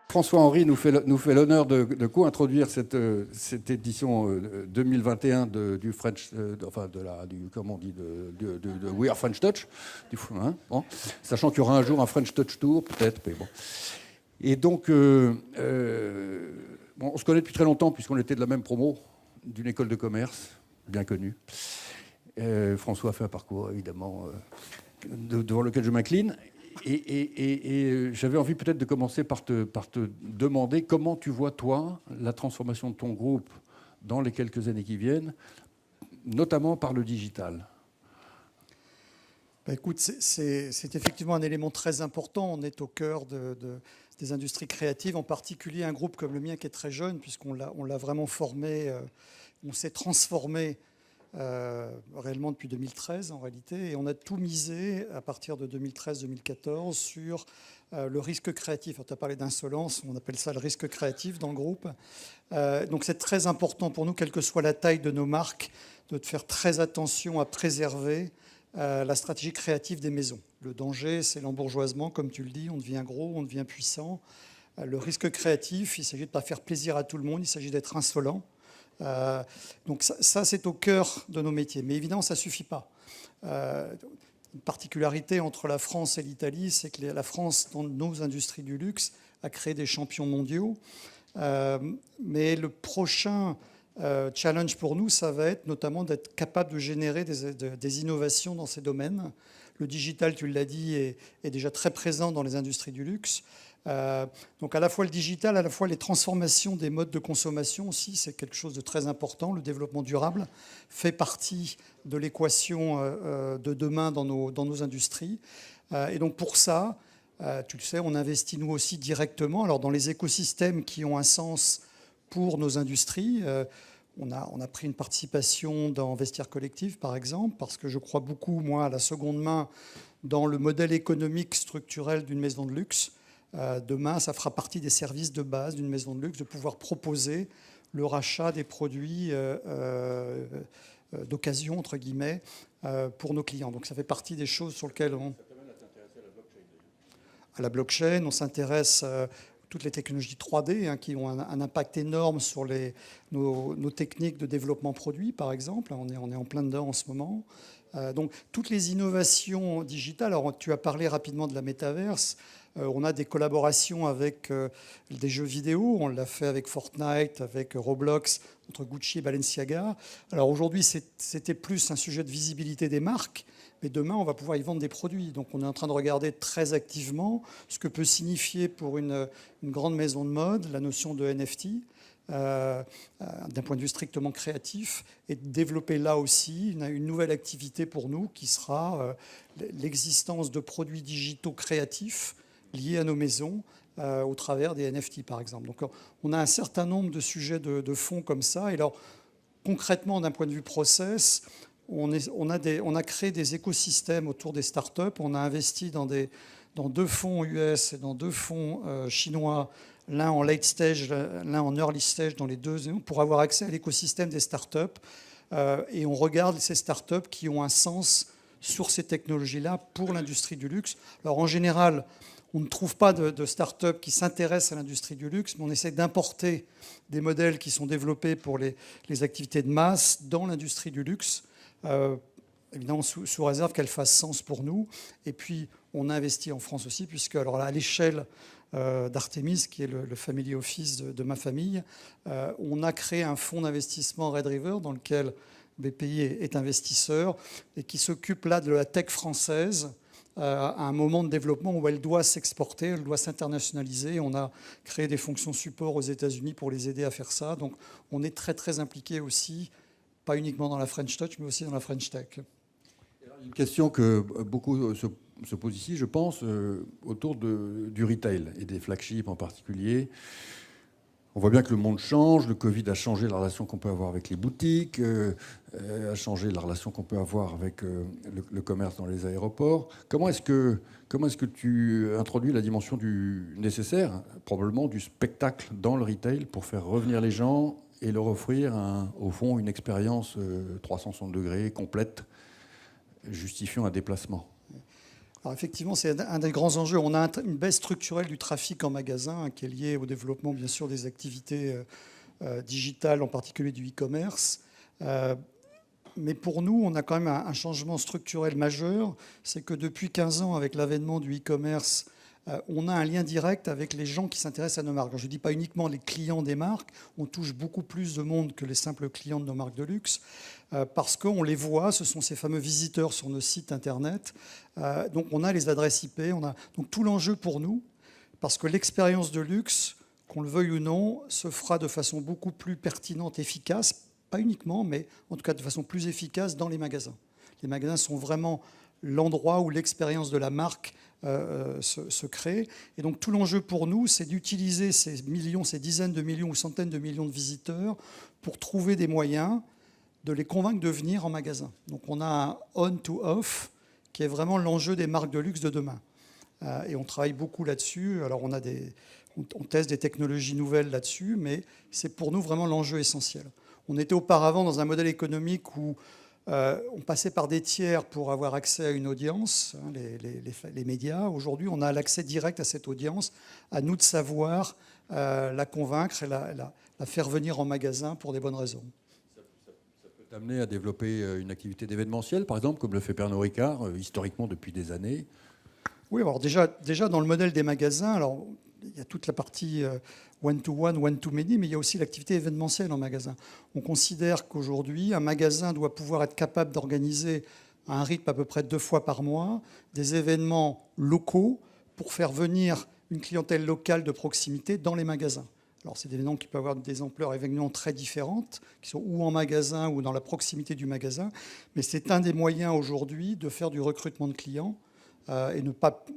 François-Henri nous fait l'honneur de co-introduire cette édition 2021 du French, comment on dit, de We Are French Touch, bon, sachant qu'il y aura un jour un French Touch Tour, peut-être, mais bon. Et donc, on se connaît depuis très longtemps, puisqu'on était de la même promo, d'une école de commerce, bien connue. François a fait un parcours, évidemment, devant lequel je m'incline. Et j'avais envie peut-être de commencer par te demander comment tu vois, toi, la transformation de ton groupe dans les quelques années qui viennent, notamment par le digital. Écoute, c'est effectivement un élément très important. On est au cœur des industries créatives, en particulier un groupe comme le mien qui est très jeune, puisqu'on l'a vraiment formé, on s'est transformé réellement depuis 2013 en réalité, et on a tout misé à partir de 2013-2014 sur le risque créatif. Tu as parlé d'insolence, on appelle ça le risque créatif dans le groupe. Donc c'est très important pour nous, quelle que soit la taille de nos marques, de faire très attention à préserver la stratégie créative des maisons. Le danger, c'est l'embourgeoisement, comme tu le dis, on devient gros, on devient puissant. Le risque créatif, il s'agit de ne pas faire plaisir à tout le monde, il s'agit d'être insolent. Donc ça, c'est au cœur de nos métiers. Mais évidemment, ça ne suffit pas. Une particularité entre la France et l'Italie, c'est que la France, dans nos industries du luxe, a créé des champions mondiaux. Mais le prochain challenge pour nous, ça va être notamment d'être capable de générer des innovations dans ces domaines. Le digital, tu l'as dit, est déjà très présent dans les industries du luxe. Donc à la fois le digital, à la fois les transformations des modes de consommation aussi, c'est quelque chose de très important. Le développement durable fait partie de l'équation de demain dans nos industries. Et donc pour ça, tu le sais, on investit nous aussi directement alors dans les écosystèmes qui ont un sens pour nos industries. On a pris une participation dans Vestiaire Collectif, par exemple, parce que je crois beaucoup, moi, à la seconde main, dans le modèle économique structurel d'une maison de luxe. Demain, ça fera partie des services de base d'une maison de luxe, de pouvoir proposer le rachat des produits d'occasion, entre guillemets, pour nos clients. Donc ça fait partie des choses sur lesquelles on... À la blockchain, on s'intéresse à toutes les technologies 3D qui ont un impact énorme sur nos techniques de développement produit, par exemple. On est en plein dedans en ce moment. Donc toutes les innovations digitales, alors tu as parlé rapidement de la métaverse, on a des collaborations avec des jeux vidéo, on l'a fait avec Fortnite, avec Roblox, entre Gucci et Balenciaga. Alors aujourd'hui, c'était plus un sujet de visibilité des marques, mais demain, on va pouvoir y vendre des produits. Donc on est en train de regarder très activement ce que peut signifier pour une grande maison de mode la notion de NFT, d'un point de vue strictement créatif, et de développer là aussi une nouvelle activité pour nous qui sera l'existence de produits digitaux créatifs liés à nos maisons au travers des NFT, par exemple. Donc on a un certain nombre de sujets de fond comme ça. Et alors, concrètement, d'un point de vue process, on a créé des écosystèmes autour des startups. On a investi dans 2 fonds US et dans 2 fonds chinois, l'un en late stage, l'un en early stage, dans les 2, pour avoir accès à l'écosystème des startups. Et on regarde ces startups qui ont un sens sur ces technologies-là pour l'industrie du luxe. Alors en général, on ne trouve pas de start-up qui s'intéressent à l'industrie du luxe, mais on essaie d'importer des modèles qui sont développés pour les activités de masse dans l'industrie du luxe, évidemment sous réserve qu'elles fassent sens pour nous. Et puis, on a investi en France aussi, puisque alors là, à l'échelle d'Artemis, qui est le family office de ma famille, on a créé un fonds d'investissement Red River dans lequel BPI est investisseur et qui s'occupe là de la tech française à un moment de développement où elle doit s'exporter, elle doit s'internationaliser. On a créé des fonctions support aux États-Unis pour les aider à faire ça. Donc on est très très impliqué aussi, pas uniquement dans la French Touch, mais aussi dans la French Tech. Une question que beaucoup se posent ici, je pense, autour du retail et des flagships en particulier. On voit bien que le monde change, le Covid a changé la relation qu'on peut avoir avec les boutiques, a changé la relation qu'on peut avoir avec le commerce dans les aéroports. Comment est-ce que tu introduis la dimension du nécessaire, probablement du spectacle dans le retail pour faire revenir les gens et leur offrir, au fond, une expérience 360 degrés complète, justifiant un déplacement? Alors effectivement, c'est un des grands enjeux. On a une baisse structurelle du trafic en magasin qui est liée au développement, bien sûr, des activités digitales, en particulier du e-commerce. Mais pour nous, on a quand même un changement structurel majeur. C'est que depuis 15 ans, avec l'avènement du e-commerce, on a un lien direct avec les gens qui s'intéressent à nos marques. Alors, je ne dis pas uniquement les clients des marques, on touche beaucoup plus de monde que les simples clients de nos marques de luxe, parce qu'on les voit, ce sont ces fameux visiteurs sur nos sites internet. Donc on a les adresses IP, donc tout l'enjeu pour nous, parce que l'expérience de luxe, qu'on le veuille ou non, se fera de façon beaucoup plus pertinente, efficace, pas uniquement, mais en tout cas de façon plus efficace dans les magasins. Les magasins sont vraiment l'endroit où l'expérience de la marque se crée. Et donc tout l'enjeu pour nous, c'est d'utiliser ces millions, ces dizaines de millions ou centaines de millions de visiteurs pour trouver des moyens de les convaincre de venir en magasin. Donc on a un on-to-off qui est vraiment l'enjeu des marques de luxe de demain. Et on travaille beaucoup là-dessus. Alors on teste des technologies nouvelles là-dessus, mais c'est pour nous vraiment l'enjeu essentiel. On était auparavant dans un modèle économique où on passait par des tiers pour avoir accès à une audience, les médias. Aujourd'hui, on a l'accès direct à cette audience. À nous de savoir la convaincre et la faire venir en magasin pour des bonnes raisons. Ça peut t'amener à développer une activité d'événementiel, par exemple, comme le fait Pernod Ricard, historiquement depuis des années. Oui, alors déjà dans le modèle des magasins, alors il y a toute la partie one-to-one, one-to-many, mais il y a aussi l'activité événementielle en magasin. On considère qu'aujourd'hui, un magasin doit pouvoir être capable d'organiser à un rythme à peu près 2 fois par mois des événements locaux pour faire venir une clientèle locale de proximité dans les magasins. Alors, c'est des événements qui peuvent avoir des ampleurs événements très différentes, qui sont ou en magasin ou dans la proximité du magasin, mais c'est un des moyens aujourd'hui de faire du recrutement de clients. Et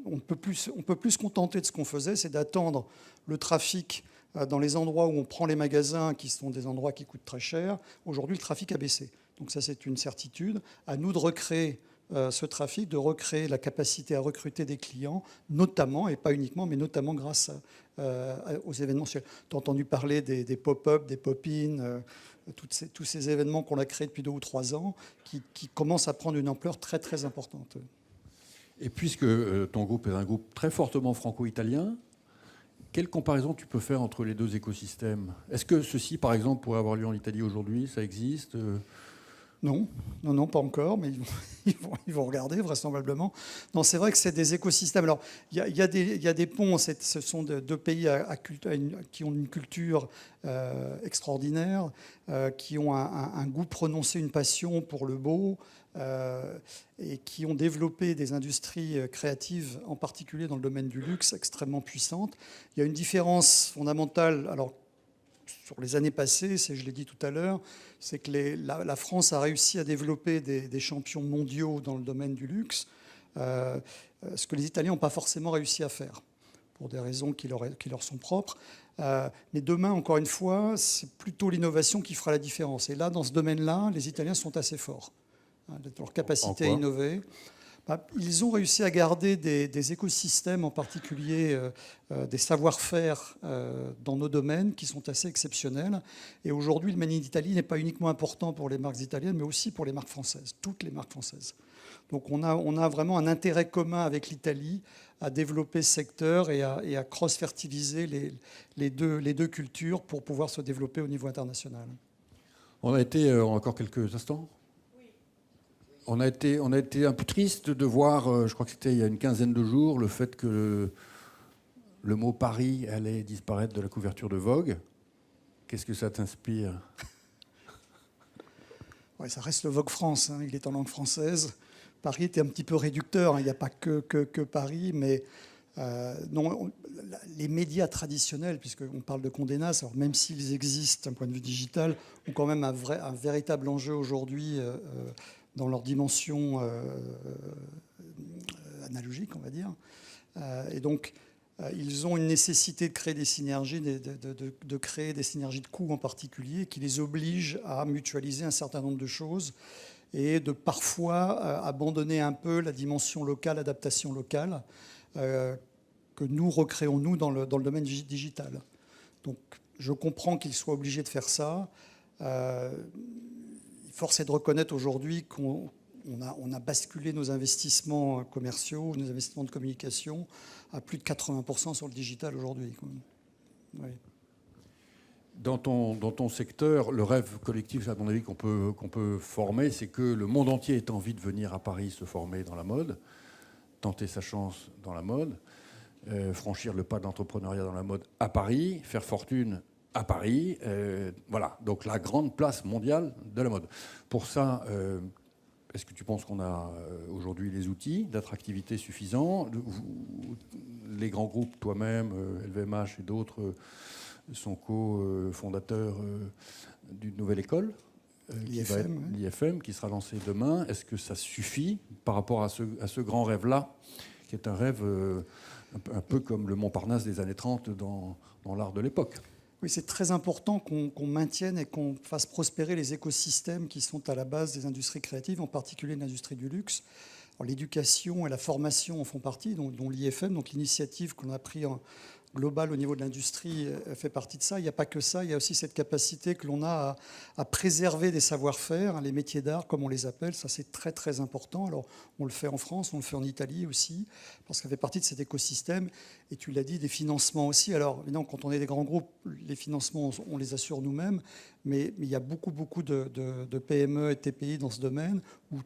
on ne peut plus se contenter de ce qu'on faisait, c'est d'attendre le trafic dans les endroits où on prend les magasins, qui sont des endroits qui coûtent très cher. Aujourd'hui, le trafic a baissé. Donc ça, c'est une certitude. À nous de recréer ce trafic, de recréer la capacité à recruter des clients, notamment, et pas uniquement, mais notamment grâce aux événementiels. Tu as entendu parler des pop-up, des pop-in, tous ces événements qu'on a créés depuis 2 ou 3 ans, qui commencent à prendre une ampleur très, très importante. Et puisque ton groupe est un groupe très fortement franco-italien, quelle comparaison tu peux faire entre les 2 écosystèmes ? Est-ce que ceci, par exemple, pourrait avoir lieu en Italie aujourd'hui ? Ça existe ? Non, pas encore, mais ils vont regarder vraisemblablement. Non, c'est vrai que c'est des écosystèmes. Alors, il y a des ponts. Ce sont 2 pays qui ont une culture extraordinaire, qui ont un goût prononcé, une passion pour le beau, et qui ont développé des industries créatives, en particulier dans le domaine du luxe, extrêmement puissantes. Il y a une différence fondamentale. Alors, sur les années passées, je l'ai dit tout à l'heure, c'est que la France a réussi à développer des champions mondiaux dans le domaine du luxe, ce que les Italiens n'ont pas forcément réussi à faire, pour des raisons qui leur sont propres. Mais demain, encore une fois, c'est plutôt l'innovation qui fera la différence. Et là, dans ce domaine-là, les Italiens sont assez forts, dans leur capacité à innover. Ils ont réussi à garder des écosystèmes, en particulier des savoir-faire dans nos domaines qui sont assez exceptionnels. Et aujourd'hui, le Made in Italy n'est pas uniquement important pour les marques italiennes, mais aussi pour les marques françaises, toutes les marques françaises. Donc on a vraiment un intérêt commun avec l'Italie à développer ce secteur et à cross-fertiliser les deux cultures pour pouvoir se développer au niveau international. On a été, encore quelques instants ? On a été un peu triste de voir, je crois que c'était il y a une quinzaine de jours, le fait que le mot Paris allait disparaître de la couverture de Vogue. Qu'est-ce que ça t'inspire ? Ouais, ça reste le Vogue France, il est en langue française. Paris était un petit peu réducteur, il n'y a pas que Paris, mais non, les médias traditionnels, puisqu'on parle de Condé Nast, alors même s'ils existent d'un point de vue digital, ont quand même un véritable enjeu aujourd'hui dans leur dimension analogique, on va dire. Et donc, ils ont une nécessité de créer des synergies, de créer des synergies de coûts en particulier, qui les obligent à mutualiser un certain nombre de choses et de parfois abandonner un peu la dimension locale, adaptation locale, que nous recréons, nous, dans le domaine digital. Donc, je comprends qu'ils soient obligés de faire ça. Force est de reconnaître aujourd'hui qu'on on a basculé nos investissements commerciaux, nos investissements de communication à plus de 80% sur le digital aujourd'hui. Oui. Dans ton secteur, le rêve collectif, à mon avis, qu'on peut former, c'est que le monde entier ait envie de venir à Paris se former dans la mode, tenter sa chance dans la mode, franchir le pas d'entrepreneuriat dans la mode à Paris, faire fortune à Paris. Voilà, donc la grande place mondiale de la mode. Pour ça, est-ce que tu penses qu'on a aujourd'hui les outils d'attractivité suffisants? Les grands groupes, toi-même, LVMH et d'autres, sont co-fondateurs d'une nouvelle école, l'IFM, qui sera lancée demain. Est-ce que ça suffit par rapport à ce grand rêve-là, qui est un rêve un peu comme le Montparnasse des années 30 dans l'art de l'époque? Oui, c'est très important qu'on maintienne et qu'on fasse prospérer les écosystèmes qui sont à la base des industries créatives, en particulier l'industrie du luxe. L'éducation et la formation en font partie, dont l'IFM, donc l'initiative qu'on a prise globale au niveau de l'industrie fait partie de ça. Il n'y a pas que ça, il y a aussi cette capacité que l'on a à préserver des savoir-faire, les métiers d'art comme on les appelle, ça c'est très très important. Alors on le fait en France, on le fait en Italie aussi, parce que ça fait partie de cet écosystème. Et tu l'as dit, des financements aussi. Alors évidemment, quand on est des grands groupes, les financements, on les assure nous-mêmes, mais il y a beaucoup de PME et de TPI dans ce domaine où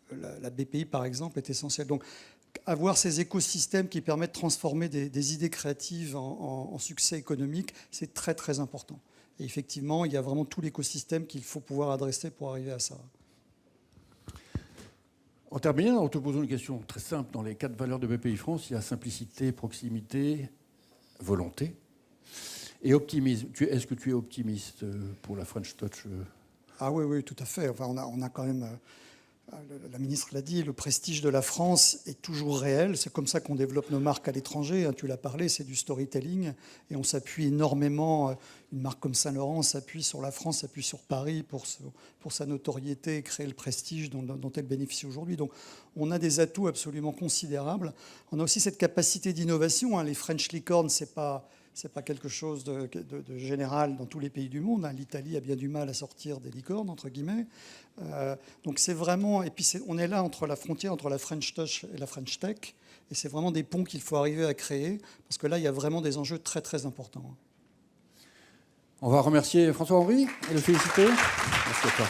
la BPI, par exemple, est essentielle. Donc, avoir ces écosystèmes qui permettent de transformer des idées créatives en succès économique, c'est très, très important. Et effectivement, il y a vraiment tout l'écosystème qu'il faut pouvoir adresser pour arriver à ça. En terminant, en te posant une question très simple, dans les 4 valeurs de BPI France, il y a simplicité, proximité, volonté et optimisme. Est-ce que tu es optimiste pour la French Touch? Ah oui, tout à fait. Enfin, on a quand même... La ministre l'a dit, le prestige de la France est toujours réel. C'est comme ça qu'on développe nos marques à l'étranger. Tu l'as parlé, c'est du storytelling. Et on s'appuie énormément. Une marque comme Saint-Laurent s'appuie sur la France, s'appuie sur Paris pour sa notoriété et créer le prestige dont elle bénéficie aujourd'hui. Donc on a des atouts absolument considérables. On a aussi cette capacité d'innovation. Les French Licornes, c'est pas quelque chose de général dans tous les pays du monde. L'Italie a bien du mal à sortir des licornes, entre guillemets. Donc c'est vraiment... Et puis on est là entre la frontière entre la French Touch et la French Tech. Et c'est vraiment des ponts qu'il faut arriver à créer, parce que là, il y a vraiment des enjeux très, très importants. On va remercier François-Henri et le féliciter. Merci à toi.